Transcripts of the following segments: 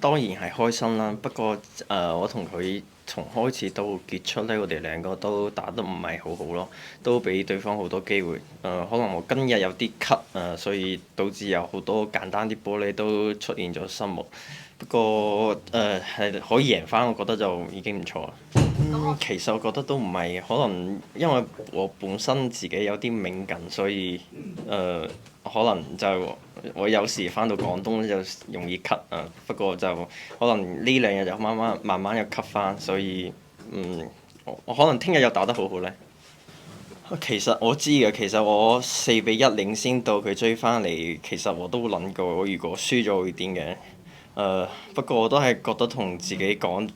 當然係開心啦，不過我同佢從開始到結束咧，我哋兩個都打得唔係好好咯，都俾對方好多機會。可能我今日有啲咳所以導致有好多簡單啲玻璃都出現咗失誤。不過係可以贏翻，我覺得就已經唔錯啦。其實我覺得都唔係，可能因為我本身自己有啲敏感，所以可能就我有時翻到廣東就容易咳啊。不過就可能呢兩日就慢慢又咳翻，所以我可能聽日又打得好好咧。其實我知嘅，其實我4-1領先到佢追翻嚟，其實我都諗過，我如果輸咗會點嘅。不過我都係覺得同自己講，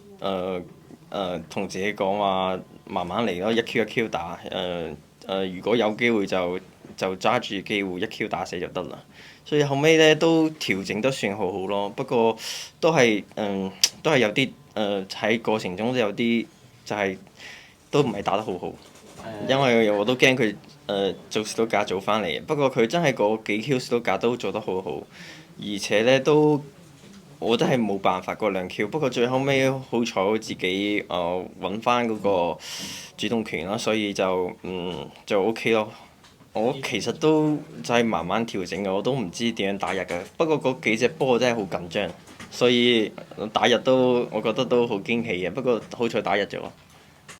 同自己講話慢慢嚟咯，一 Q 一 Q 打。如果有機會就揸住機會一 Q 打死就得啦。所以後尾咧都調整得算好好咯，不過都係都係有啲喺過程中都有啲就係、都唔係打得好好。因為我都驚佢做士多架做翻嚟，不過佢真係嗰幾 Q 士多架都做得好好，而且咧都我都係冇辦法嗰兩 Q，不過最後尾好彩我自己揾翻嗰個主動權啦，所以就 OK 咯。我其實都就係慢慢調整嘅，我都唔知點樣打日嘅。不過嗰幾隻波真係好緊張，所以打日都我覺得都好驚喜嘅。不過好彩打日咗。